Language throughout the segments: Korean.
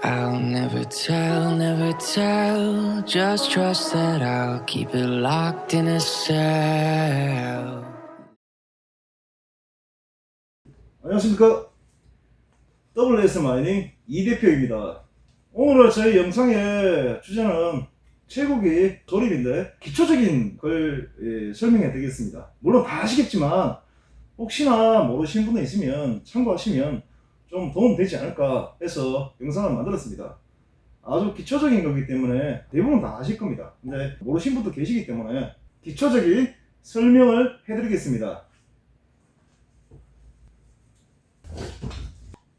I'll never tell. Just trust that I'll keep it locked in a cell. 안녕하십니까. WS 마이닝 이 대표입니다. 오늘 저희 영상의 주제는 최고기 조립인데 기초적인 걸 설명해 드리겠습니다. 물론 다 아시겠지만 혹시나 모르시는 분이 있으면 참고하시면 좀 도움 되지 않을까 해서 영상을 만들었습니다. 아주 기초적인 거기 때문에 대부분 다 아실 겁니다. 근데 모르시는 분도 계시기 때문에 기초적인 설명을 해드리겠습니다.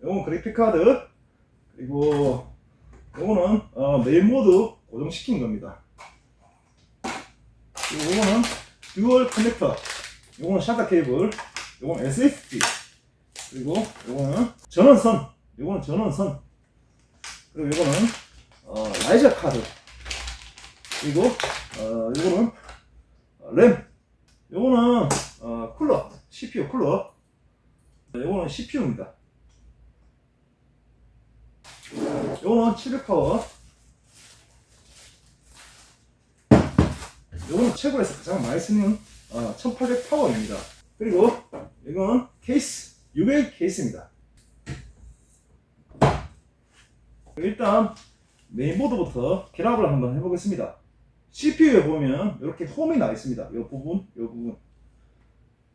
이건 그래픽카드, 그리고 이거는 메인보드 고정시킨 겁니다. 그리고 이거는 듀얼 커넥터, 이거는 샤타 케이블, 이거는 SSD, 그리고 이거는 전원선, 이거는 전원선, 그리고 이거는 라이저 카드, 그리고 이거는 램, 이거는 쿨러, CPU 쿨러, 이거는 CPU입니다. 이거는 700파워, 이거는 최고에서 가장 많이 쓰는 1800파워입니다. 그리고 이건 케이스, UL 케이스입니다. 일단 메인보드부터 결합을 한번 해보겠습니다. CPU에 보면 이렇게 홈이 나 있습니다. 이 부분,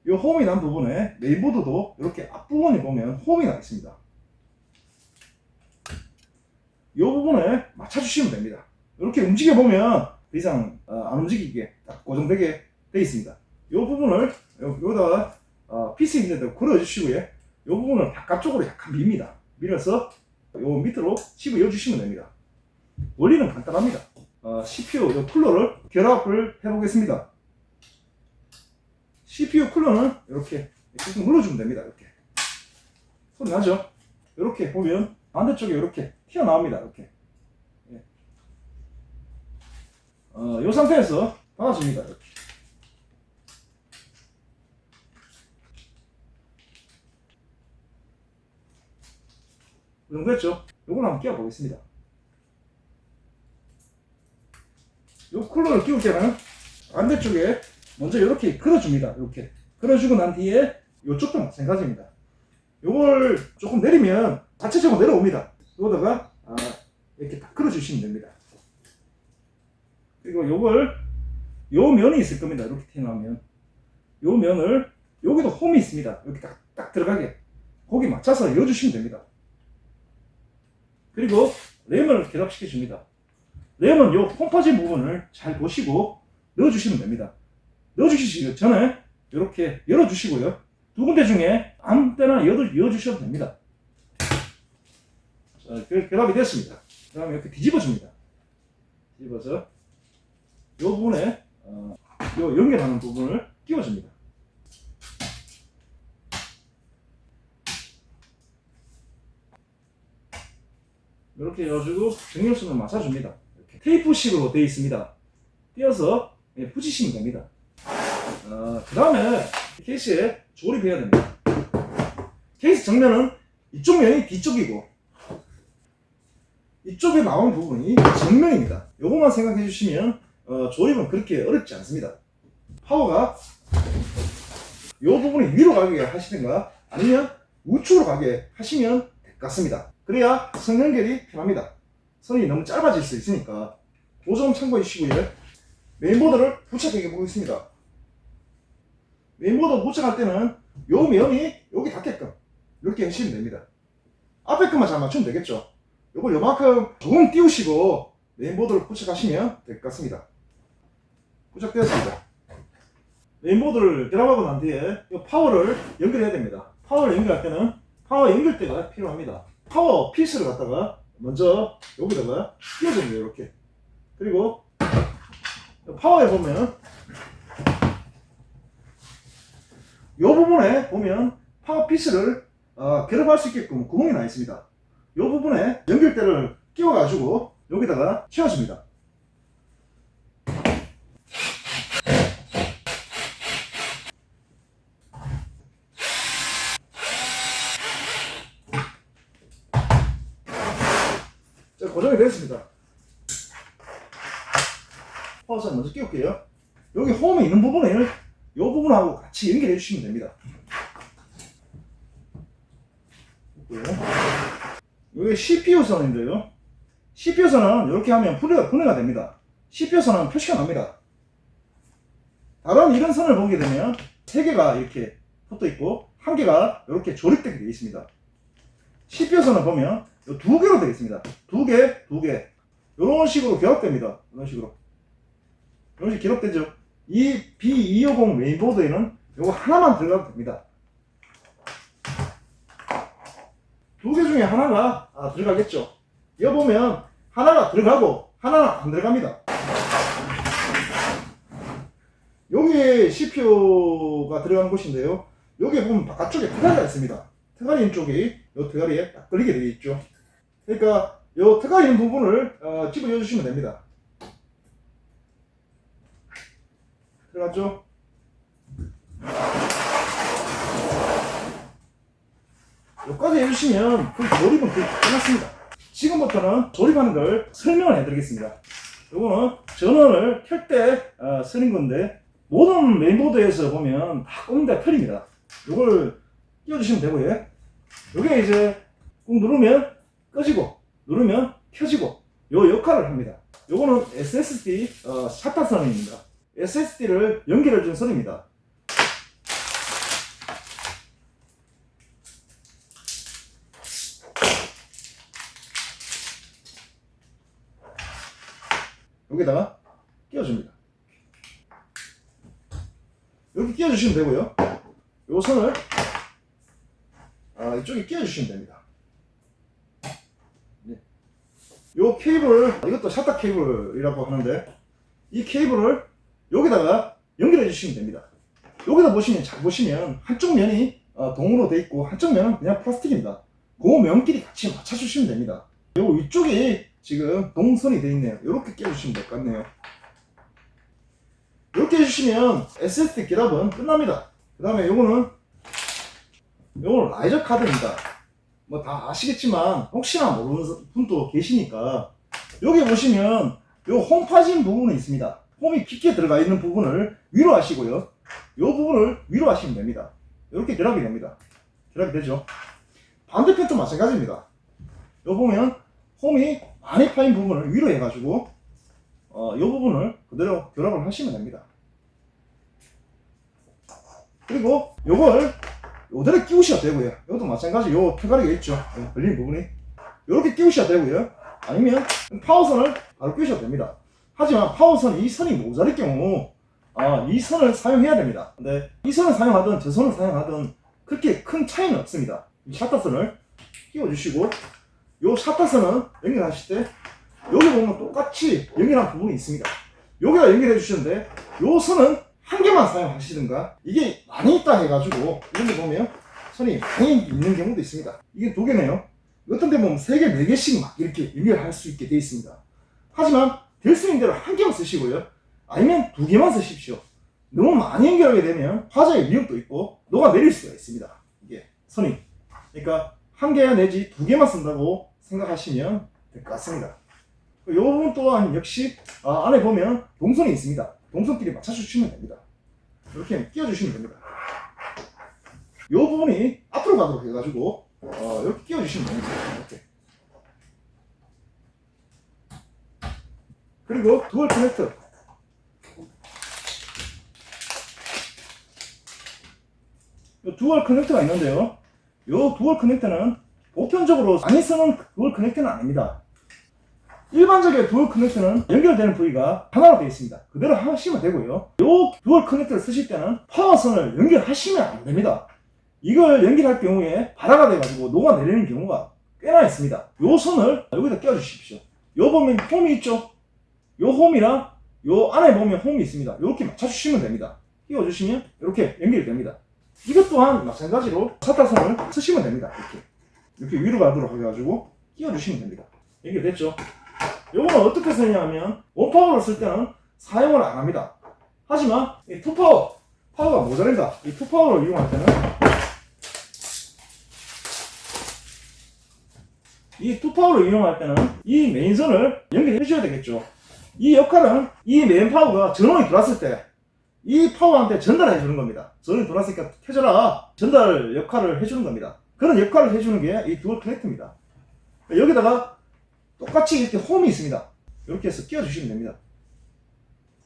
이 홈이 난 부분에 메인보드도 이렇게 앞부분에 보면 홈이 나 있습니다. 이 부분에 맞춰주시면 됩니다. 이렇게 움직여 보면 더 이상 안 움직이게 딱 고정되게 되어 있습니다. 이 부분을 여기다가 PC 있는데 걸어주시고요. 이 부분을 바깥쪽으로 약간 밉니다. 밀어서 요 밑으로 집어 주시면 됩니다. 원리는 간단합니다. CPU 요 쿨러를 결합을 해보겠습니다. CPU 쿨러는 이렇게 눌러주면 됩니다. 이렇게 소리 나죠? 이렇게 보면 반대쪽에 이렇게 튀어나옵니다. 이렇게 이 상태에서 닫아줍니다. 이렇게 이 정도 됐죠? 요걸 한번 끼워 보겠습니다. 요 쿨러를 끼울 때는 반대쪽에 먼저 이렇게 걸어줍니다. 이렇게 걸어주고 난 뒤에 요쪽도 마찬가지입니다. 요걸 조금 내리면 자체적으로 내려옵니다. 여기다가 이렇게 딱 걸어주시면 됩니다. 그리고 요걸 요 면이 있을 겁니다. 이렇게 튀어나오면 요 면을 여기도 홈이 있습니다. 이렇게 딱 들어가게 거기 맞춰서 넣어주시면 됩니다. 그리고 램을 결합시켜 줍니다. 램은 요 홈 빠진 부분을 잘 보시고 넣어주시면 됩니다. 넣어주시기 전에 이렇게 열어주시고요. 두 군데 중에 아무 때나 열어주셔도 됩니다. 자, 결합이 됐습니다. 그 다음에 이렇게 뒤집어줍니다. 뒤집어서 요 부분에 요 연결하는 부분을 끼워줍니다. 이렇게 해가지고 정렬선을 맞춰줍니다. 이렇게 테이프식으로 되어 있습니다. 띄어서 붙이시면 됩니다. 그 다음에 케이스에 조립해야 됩니다. 케이스 정면은 이쪽 면이 뒤쪽이고 이쪽에 나오는 부분이 정면입니다. 요것만 생각해 주시면 조립은 그렇게 어렵지 않습니다. 파워가 요 부분이 위로 가게 하시든가 아니면 우측으로 가게 하시면 될 것 같습니다. 그래야 선 연결이 편합니다. 선이 너무 짧아질 수 있으니까 그 점 참고해 주시고요. 메인보드를 부착해 보겠습니다. 메인보드 부착할 때는 요 면이 여기 닿게끔 이렇게 하시면 됩니다. 앞에 것만 잘 맞추면 되겠죠. 요걸 요만큼 조금 띄우시고 메인보드를 부착하시면 될 것 같습니다. 부착되었습니다. 메인보드를 결합하고 난 뒤에 이 파워를 연결해야 됩니다. 파워를 연결할 때는 파워 연결대가 필요합니다. 파워 피스를 갖다가 먼저 여기다가 끼워줍니다. 이렇게. 그리고 파워에 보면 이 부분에 보면 파워 피스를 결합할 수 있게끔 구멍이 나 있습니다. 이 부분에 연결대를 끼워가지고 여기다가 채워줍니다. 고정이 되었습니다. 파워선 먼저 끼울게요. 여기 홈이 있는 부분을 이 부분하고 같이 연결해 주시면 됩니다. 여기 CPU 선인데요. CPU 선은 이렇게 하면 분해가 됩니다. CPU 선은 표시가 납니다. 다른 이런 선을 보게 되면 3개가 이렇게 붙어 있고 1개가 이렇게 조립되게 되어 있습니다. CPU 선을 보면 2개로 되어 있습니다. 2개, 2개. 이런 식으로 결합됩니다. 이런 식으로 결합되죠. 이 B250 메인보드에는 이거 하나만 들어가도 됩니다. 2개 중에 하나가 들어가겠죠. 이거 보면 하나가 들어가고 하나는 안 들어갑니다. 여기에 CPU가 들어가는 곳인데요. 여기 보면 바깥쪽에 테가리가 있습니다. 테가리 있는 쪽이 이 테가리에 딱 걸리게 되어 있죠. 그러니까 이 테가리 있는 부분을 집어넣어 주시면 됩니다. 들어갔죠? 여기까지 해주시면 그 조립은 거의 끝났습니다. 지금부터는 조립하는 걸 설명을 해드리겠습니다. 요거는 전원을 켤 때 쓰는 건데 모든 메인보드에서 보면 다 꼽는다 틀립니다. 요걸 끼워주시면 되고요. 요게 이제 꾹 누르면 꺼지고 누르면 켜지고 요 역할을 합니다. 요거는 SSD 샤타 선입니다. SSD를 연결해준 선입니다. 여기다가 끼워줍니다. 여기 끼워주시면 되고요. 요 선을 이쪽에 끼워주시면 됩니다. 네. 요 케이블, 이것도 샤타 케이블이라고 하는데 이 케이블을 여기다가 연결해 주시면 됩니다. 여기다 보시면 잘 보시면 한쪽 면이 동으로 돼 있고 한쪽 면은 그냥 플라스틱입니다. 그 면끼리 같이 맞춰 주시면 됩니다. 요 위쪽이 지금 동선이 돼 있네요. 이렇게 끼워주시면 될 것 같네요. 이렇게 해주시면 SSD 결합은 끝납니다. 그 다음에 요거는 라이저 카드입니다. 뭐 다 아시겠지만 혹시나 모르는 분도 계시니까 여기 보시면 요 홈 파진 부분이 있습니다. 홈이 깊게 들어가 있는 부분을 위로 하시고요. 요 부분을 위로 하시면 됩니다. 이렇게 결합이 됩니다. 결합이 되죠. 반대편도 마찬가지입니다. 요 보면 홈이 많이 파인 부분을 위로 해가지고 요 부분을 그대로 결합을 하시면 됩니다. 그리고 요걸 요대로 끼우셔도 되고요. 이것도 마찬가지 요 테가리가 있죠. 걸리는 부분이 요렇게 끼우셔도 되고요. 아니면 파워선을 바로 끼우셔도 됩니다. 하지만 파워선 이 선이 모자랄 경우 이 선을 사용해야 됩니다. 근데 이 선을 사용하든 저 선을 사용하든 그렇게 큰 차이는 없습니다. 이 샤타선을 끼워주시고 요 샤타선은 연결하실 때 여기 보면 똑같이 연결한 부분이 있습니다. 여기다 연결해 주시는데 요 선은 한 개만 사용하시든가 이게 많이 있다 해가지고 이런데 보면 선이 많이 있는 경우도 있습니다. 이게 2개네요. 어떤 데 보면 3개, 4개씩 막 이렇게 연결할 수 있게 되어 있습니다. 하지만 될 수 있는 대로 한 개만 쓰시고요. 아니면 2개만 쓰십시오. 너무 많이 연결하게 되면 화재의 위험도 있고 녹아내릴 수가 있습니다. 이게 선이. 그러니까 1개 내지 2개만 쓴다고 생각하시면 될 것 같습니다. 이 부분 또한 역시 안에 보면 동선이 있습니다. 동선끼리 맞춰주시면 됩니다. 이렇게 끼워주시면 됩니다. 이 부분이 앞으로 가도록 해가지고 이렇게 끼워주시면 됩니다. 이렇게. 그리고 두얼 커넥터. 이 두얼 커넥터가 있는데요. 이 두얼 커넥터는 보편적으로 많이 쓰는 두얼 커넥터는 아닙니다. 일반적인 두얼 커넥터는 연결되는 부위가 하나로 되어 있습니다. 그대로 하시면 되고요. 이 두얼 커넥터를 쓰실 때는 파워선을 연결하시면 안 됩니다. 이걸 연결할 경우에 발화가 돼가지고 녹아내리는 경우가 꽤나 있습니다. 이 선을 여기다 껴주십시오. 요 보면 홈이 있죠? 요 홈이랑 요 안에 보면 홈이 있습니다. 이렇게 맞춰주시면 됩니다. 끼워주시면 이렇게 연결이 됩니다. 이것 또한 마찬가지로 샤타선을 쓰시면 됩니다. 이렇게 위로 가도록 해가지고 끼워주시면 됩니다. 연결됐죠? 요거는 어떻게 쓰냐면 원파워를 쓸 때는 사용을 안 합니다. 하지만 이 파워가 모자란다. 이 투파워를 이용할 때는 이 투파워를 이용할 때는 이 메인선을 연결해 줘야 되겠죠. 이 역할은 이 메인 파워가 전원이 들어왔을 때 이 파워한테 전달해 주는 겁니다. 전원이 들어왔으니까 켜져라, 전달 역할을 해주는 겁니다. 그런 역할을 해주는 게 이 듀얼 커넥터입니다. 여기다가 똑같이 이렇게 홈이 있습니다. 이렇게 해서 끼워주시면 됩니다.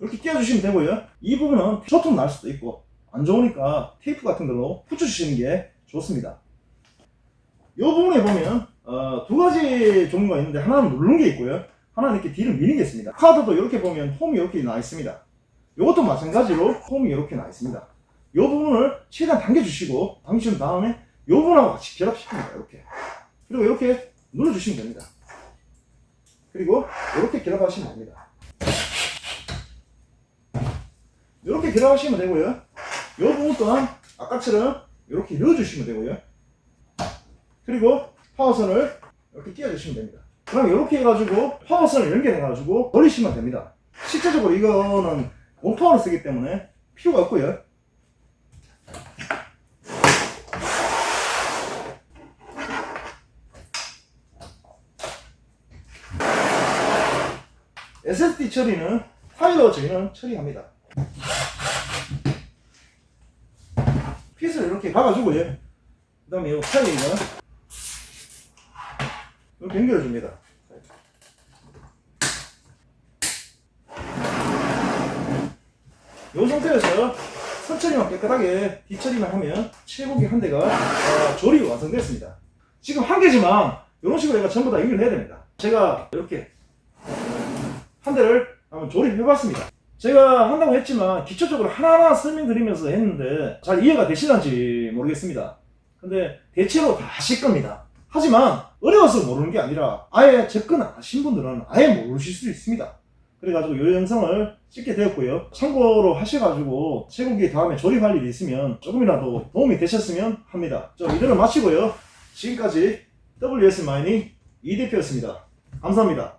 이렇게 끼워주시면 되고요. 이 부분은 쇼트는 날 수도 있고 안 좋으니까 테이프 같은 걸로 붙여주시는 게 좋습니다. 이 부분에 보면 두 가지 종류가 있는데, 하나는 누르는 게 있고요, 하나는 이렇게 뒤를 미는 게 있습니다. 카드도 이렇게 보면 홈이 이렇게 나 있습니다. 이것도 마찬가지로 홈이 이렇게 나 있습니다. 이 부분을 최대한 당겨주시고, 당겨준 다음에 이 부분하고 같이 결합시킵니다. 이렇게. 그리고 이렇게 눌러주시면 됩니다. 그리고 이렇게 결합하시면 됩니다. 이렇게 결합하시면 되고요. 이 부분 또한 아까처럼 이렇게 넣어주시면 되고요. 그리고 파워선을 이렇게 끼워주시면 됩니다. 그럼 이렇게 해가지고 파워선을 연결해가지고 버리시면 됩니다. 실제적으로 이거는 원파워를 쓰기 때문에 필요가 없고요. SSD 처리는 파일로 저희는 처리합니다. 핏을 이렇게 박아주고요. 그 다음에 이 파일을 이렇게 연결해줍니다. 이 상태에서 선처리만 깨끗하게 뒷처리만 하면 채곡이 한 대가 조립이 완성됐습니다. 지금 한 개지만 이런 식으로 내가 전부 다 연결해야 됩니다. 제가 이렇게 한 대를 한번 조립해봤습니다. 제가 한다고 했지만 기초적으로 하나하나 설명드리면서 했는데 잘 이해가 되시는지 모르겠습니다. 근데 대체로 다 아실 겁니다. 하지만 어려워서 모르는 게 아니라 아예 접근 안 하신 분들은 아예 모르실 수 있습니다. 그래가지고 이 영상을 찍게 되었고요. 참고로 하셔가지고 채곡이 다음에 조립할 일이 있으면 조금이라도 도움이 되셨으면 합니다. 이대로 마치고요. 지금까지 WS 마이닝 이 대표였습니다. 감사합니다.